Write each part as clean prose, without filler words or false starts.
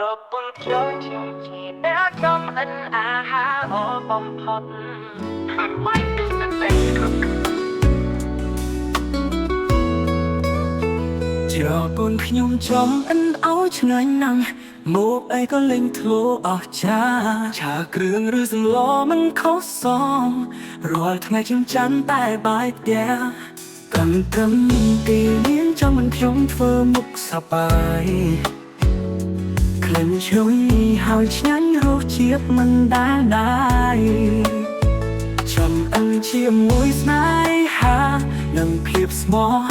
ប្រពន្ធចូលជាជាអ្នកចំអិនអាហារល្អបំផុតហើយមិនទេជាពូនខ្ញុំចំអិនឲ្យឆ្ងាញ់ណាស់មកអីក៏លេងធ្លោអស់ចាឆាគ្រឿងឬសម្លមិនខុសសមរាល់ថ្ងៃខ្ញុំចាំតែបាយផ្ទះកំត្រឹមទីលានចាំមិនខ្ញុំធ្វើមុខសប្បាយក្លិនឈ្ងុយហើយឆ្ងាញ់រសជាតិមិនដែលដែរចំអិនជាមួយស្នេហានិងភាពស្មោះ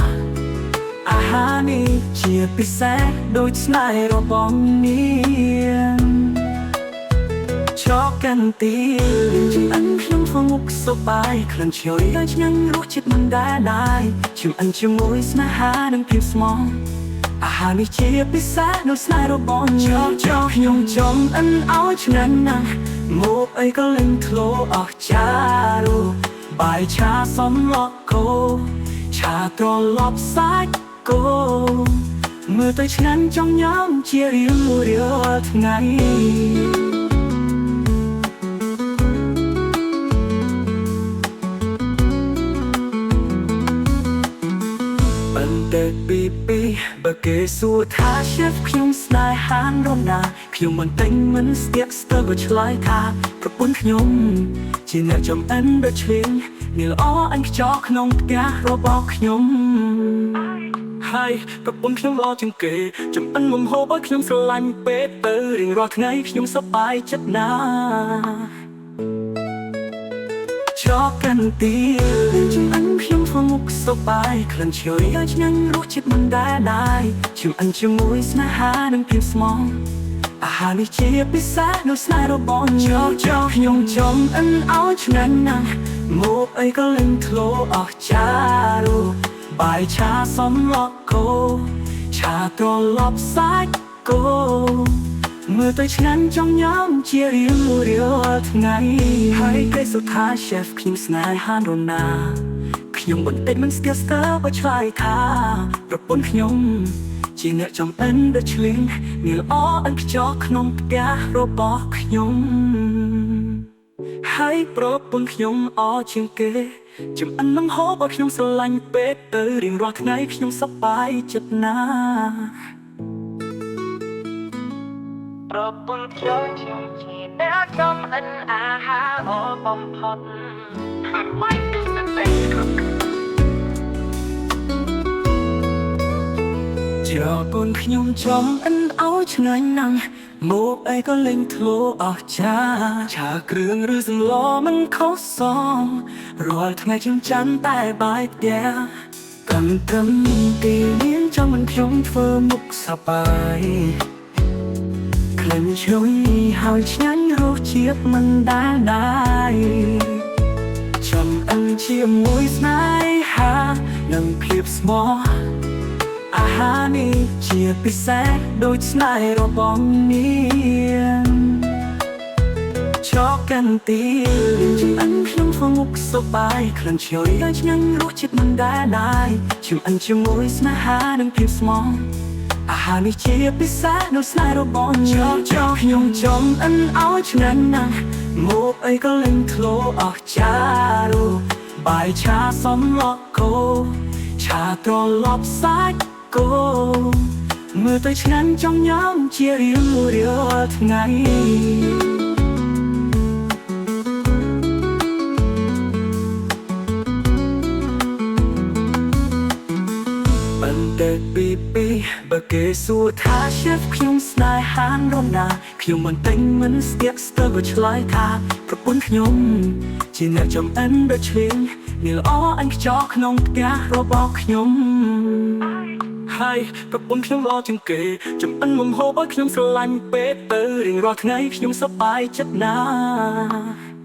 អាហារនេះជាពិសេសដូចស្នេហ៍របស់នាងចកកាន់ទីចំអិនខ្ញុំធ្វើមុខសប្បាយក្លិនឈ្ងុយហើយឆ្ងាញ់រសជាតិមិនដែលដែរចំអិនជាមួយស្នេហានិងភាពស្មោះអាហារនេះជាពិសេសនៅស្នេហ៍របស់ខ្ញុំខ្ញុំចំអិនឲ្យឆ្ងាញ់ណាស់មកអីក៏លេងធ្លោអស់ចារូបាយឆាសំឡកគោឆាត្រឡប់សាច់គោមើលទៅឆ្ងាញ់ចង់ញ៉ាំជារៀងរាល់ថ្ងៃពីបើគេសួរថា chef ខ្ញុំស្នេហារំណាខ្ញុំមិនតែងមិនស្ទាក់ស្ទើរក៏ឆ្លើយថាប្រពន្ធខ្ញុំជាអ្នកចំអិនដ៏ឆ្លៀងនាងល្អអញខ្ចោក្នុងផ្ទះរបស់ខ្ញុំហើយប្រពន្ធខ្ញុំល្អជាងគេចំអិនមុំហូបឲ្យខ្ញុំស្រឡាញ់ពេកទៅរៀងរាល់ថ្ងៃខ្ញុំសប្បាយចិត្តណាស់ចកកាន់ទីចំអិនខ្ញុំធ្វើមុខសប្បាយក្លិនឈ្ងុយហើយឆ្ងាញ់រសជាតិមិនដែលដែរចំអិនជាមួយស្នេហានិងភាពស្មោះអាហារនេះជាពិសេសនៅស្នេហ៍របស់ខ្ញុំចំអិនឲ្យឆ្ងាញ់ណាស់មកអីក៏លេងធ្លោអស់ចារូបាយឆាសំឡកគោឆាត្រឡប់សាច់គោមើលទៅឆ្ងាញ់ចង់ញ៉ាំជារៀងរាល់ថ្ងៃហើយគេសុថា chef ខ្ញុំស្នេហារណាខ្ញុំបន្តិចមិនស្ទើរស្ទើរបើឆ្លើយថាប្រពន្ធខ្ញុំជាអ្នកចំអិនដ៏ឆ្លៀងនាងល្អអិនខ្ចោក្នុងផ្ទះរបស់ខ្ញុំហើយប្រពន្ធខ្ញុំអជាងគេចំអិននឹងហូបឲ្យខ្ញុំស្រឡាញ់ពេកទៅរៀងរាល់ថ្ងៃខ្ញុំសប្បាយចិត្តណាស់ប្រពន្ធចូលជាអ្នកចំអិនអាហារល្អបំផុតហើយមិនទេជាពូនខ្ញុំចំអិនឲ្យឆ្ងាញ់ណាស់មកអីក៏លេងធ្លោអស់ចាឆាគ្រឿងឬសម្លមិនខុសសមរាល់ថ្ងៃខ្ញុំចាំតែបាយផ្ទះកំត្រឹមទីលានចាំមិនខ្ញុំធ្វើមុខសប្បាយក្លិនឈ្ងុយហើយឆ្ងាញ់រសជាតិមិនដែលដែរចំអិនជាមួយស្នេហានិងភាពស្មោះអាហារនេះជាពិសេសដូចស្នេហ៍របស់នាងចកកាន់ទីចំអិនខ្ញុំធ្វើមុខសប្បាយក្លិនឈ្ងុយហើយឆ្ងាញ់រសជាតិមិនដែលដែរចំអិនជាមួយស្នេហានិងភាពស្មោះអាហារនេះជាពិសេសនៅស្នេហ៍របស់ខ្ញុំចំអិនឲ្យឆ្ងាញ់ណាស់មកអីក៏លេងធ្លោអស់ចារូបាយឆាសំឡកគោឆាត្រឡប់សាច់គោមើលទៅឆ្ងាញ់ចង់ញ៉ាំជារៀងរាល់ថ្ងៃបន្តិចពីបើគេសួរថា chef ខ្ញុំស្នេហារំណាខ្ញុំមិនតែងមិនស្ទាក់ស្ទើរក៏ឆ្លើយថាប្រពន្ធខ្ញុំជាអ្នកចំអិនដ៏ឆ្លៀងនាងល្អអញខ្ចោក្នុងផ្ទះរបស់ខ្ញុំហើយប្រពន្ធខ្ញុំល្អជាងគេចំអិនមុំហូបឲ្យខ្ញុំស្រឡាញ់ពេកទៅរៀងរាល់ថ្ងៃខ្ញុំសប្បាយចិត្តណាស់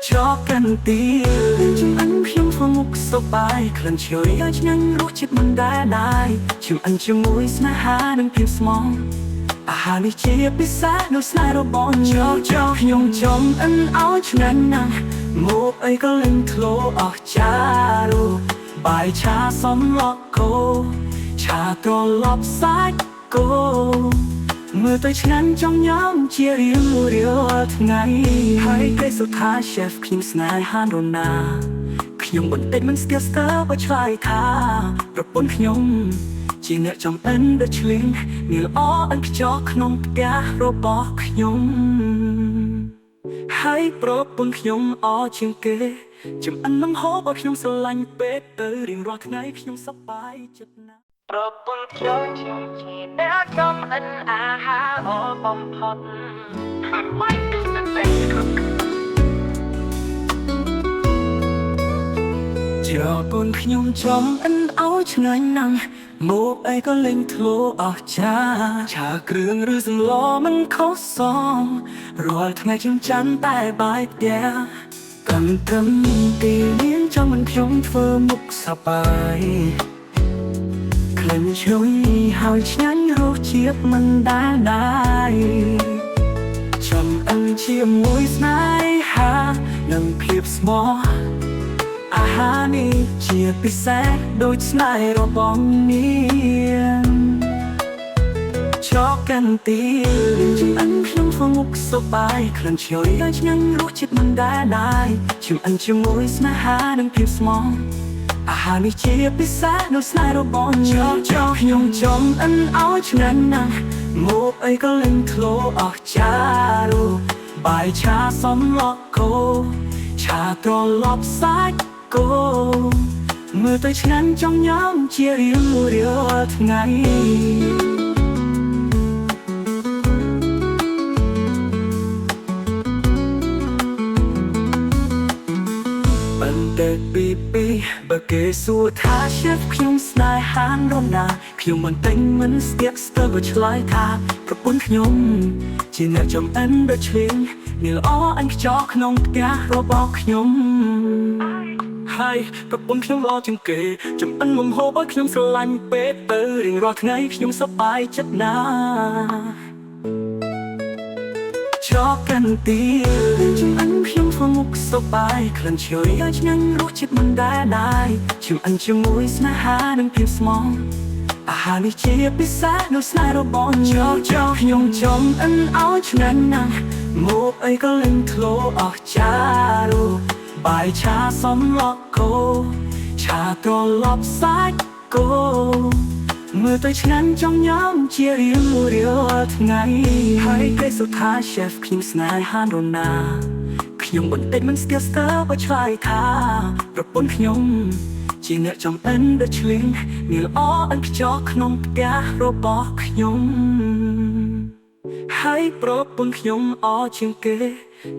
ចកកាន់ទីចំអិនខ្ញុំធ្វើមុខសប្បាយក្លិនឈ្ងុយហើយឆ្ងាញ់រសជាតិមិនដែលដែរចំអិនជាមួយស្នេហានិងភាពស្មោះអាហារនេះជាពិសេសនៅស្នេហ៍របស់ខ្ញុំចំអិនឲ្យឆ្ងាញ់ណាស់មកអីក៏លេងធ្លោអស់ចារូបាយឆាសំឡកគោឆាត្រឡប់សាច់គោ มื่อตัวฉันจ้องย้ำเจียเรียงเรียวทั้งไงให้ใกล้สุดท้ายเชฟคิมสไนฮานโรนาขยมบนเต็นมันสเตียสเตอร์ว่าชายท่าประปนขยมจีเนื้อจอมเอ็นเดชลิงมีละอ้ออันขจอกขนมแกะโรบอขยมให้โปรปนขยมอ้อเชียงเกจำอันน้ำหอบขยมสลันเป็ดเตอร์ริงรอทั้งไงขยมสบายจัดนะโปรปนขยมเชียงจีเนื้อจอมเอ็นอาหาโอบอมพอดไม่เป็นcho con nhung trong anh áo chân nắng một ai có linh thua ở cha kêu rư rừng lo mình khó xong rồi thằng ngày chân chắn tay bài tia cầm thầm tì liên cho mình trong phơ mục sa bài khen chui hào chán rô chiếc mình đã đai chồng anh chia môi snai ha nâng clip smallอาหารนี้เจียบพิเศษโดยสไนรอบองเนียนชอบกันตีจึงอันขนมฟงุกสบายเคลื่อนเฉียวได้ยังรู้จิตมันได้จึงอันชิมวยสนาหาดังเพียบสมองอาหารนี้เจียบพิเศษโดยสไนรอบองชอบยงจอมอันเอาชนะนังโมบไอก็เล่นโคลออกจารูบ่ายชาซ้อมล็อกโกชาตรอลอบซ้ายเมื่อตัวฉันจ้องย้ำเจียเรียงเรียวทั้งไงปันเด็กปีบะเกสูท่าเชฟขยมสไนฮานโรนาขยมมันเต็งมันสเตียกสเตอร์บะชลายท่าประปุ่นขยมจีเนจอมอันเดชลิงนี่ละอ้ออันขจอกขนมแกะโรบอกขยมให้กับปนขยมรอจังเกจำอันมุมโฮบขยมสลันเป็ดเตอร์ริงรอทั้งไงขยมสบายจัดนาชอบกันตีจำอันขยมฟงุกสบายเคลื่อนเฉียวยังรู้จิตมันได้จำอันจมูกสนาหาดังเพียงสมองอาหารนี้เจียบพิเศษโดยสไนรอบองชอบขยมจอมอันเอาชนะนังโมบไอก็เล่นโคลออกจารูบ่ายชาซ้อมล็อกโกชาตรอลอบซ้ายโกเมื่อตัวฉันจ้องย้ำเจียเรียงเรียวทั้งไงให้ใกล้สุดท้ายเชฟคิมสไนฮานโรนาขยมบนเต็นมันสเตียสเตอร์ว่าชายท่าประปนขยมจีเนื้อจอมเอ็นเดชลิงมีละอ้ออันขจอกขนมแกะโรบอกขยมให้โปรปนขยมอ้อเชียงเก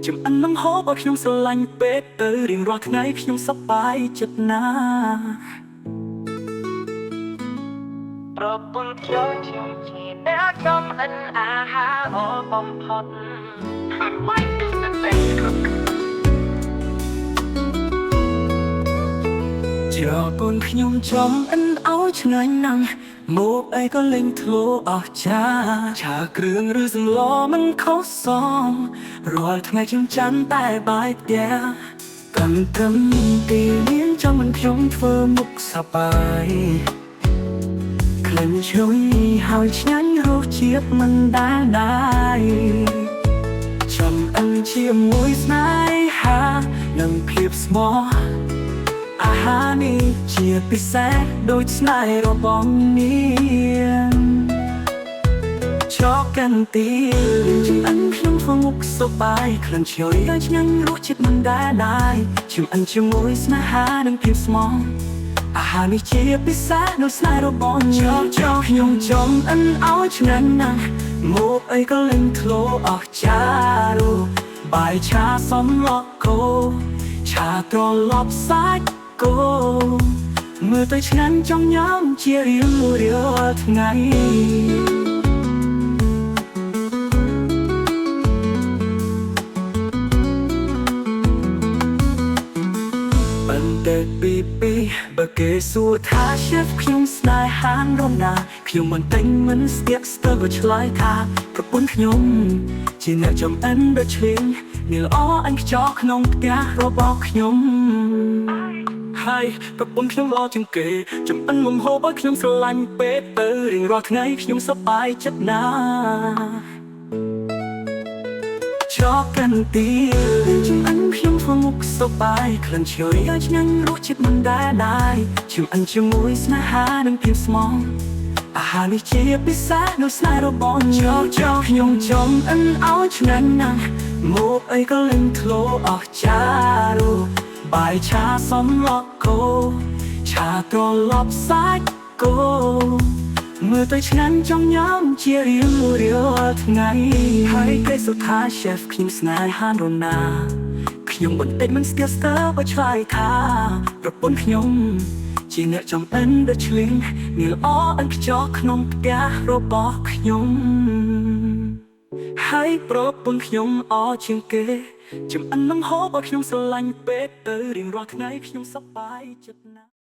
จำอันน้ำหอบขยมสลันเป็ดเตอร์ริงรอทั้งไงขยมสบายจัดนาโปรปนขยมเชียงเกเนื้อจอมอันอาหาโอบอมพอดไม่เป็นcho con nhung trong anh áo chân nắng một ai có linh thua ở cha kêu rư rừng lo mình khó xong rồi thằng ngày chân chắn tay bài tia cầm thầm tì liên cho mình trong phơ mục sa bài khen chui hào chán rô chiếc mình đã chồng anh chia môi snai ha nâng clip smallอาหารนี้เจียบพิเศษโดยสไนรอบองเนียนชอบกันตีจึงอันขนมฟงุกสบายเคลื่อนเฉียวยังรู้จิตมันได้จึงอันจมูกสนาหาดังเพียงสมองอาหารนี้เจียบพิเศษโดยสไนรอบองชอบยงจอมอันเอาชนะนังโมบไอก็เล่นโคลออกจารูบ่ายชาซ้อมล็อกโกชาตรอลอบซ้ายเมื่อตัวฉันจ้องย้ำเจียเรียงเรียวทั้งไงปันเด็กปีบะเกสูท่าเชฟขยมสไนฮานโรนาขยมมันเต็งมันสเตียกสเตอร์บะชลายท่าประปุ่นขยมจีเนื้อจอมอันเดชลิงนี่ละอ้ออันขจอกขนมแกะโรบอกขยมใ ហើយប្រពន្ធខ្ញុំល្អជាងគេចំអិនមុំហូបឲ្យខ្ញុំស្រឡាញ់ពេកទៅរៀងរាល់ថ្ងៃខ្ញុំសប្បាយចិត្តណាស់ชอบกันตีจึงอันเพียงพอมุกสบายคลันเฉยឆ្ងាញ់រសជាតិមិនដែរชิมอันជាមួយស្នេហានិងភាពស្មងអាហារនេះជាពិសេសនៅស្នេហ៍របស់ខ្ញុំខ្ញុំចំអិនឲ្យឆ្ងាញ់ណាស់មកអីក៏លេងធ្លោអស់ចារូបាយឆាសំឡកគោឆាត្រឡប់សាច់គោមើលទៅឆ្ងាញ់ចង់ញ៉ាំជារៀងរាល់ថ្ងៃហើយគេសុថា chef ខ្ញុំស្នេហារណាខ្ញុំបន្តិចមិនស្ទើស្ទើបើឆ្លើយថាប្រពន្ធខ្ញុំជាអ្នកចំអិនដែលឆ្លៀងនេះល្អអិនខ្ចោក្នុងផ្ទះរបស់ខ្ញុំហើយប្រពន្ធខ្ញុំអជាងគេចំអិននឹងហូបឲ្យខ្ញុំស្រឡាញ់ពេកទៅរៀងរាល់ថ្ងៃខ្ញុំសប្បាយចិត្តណាស់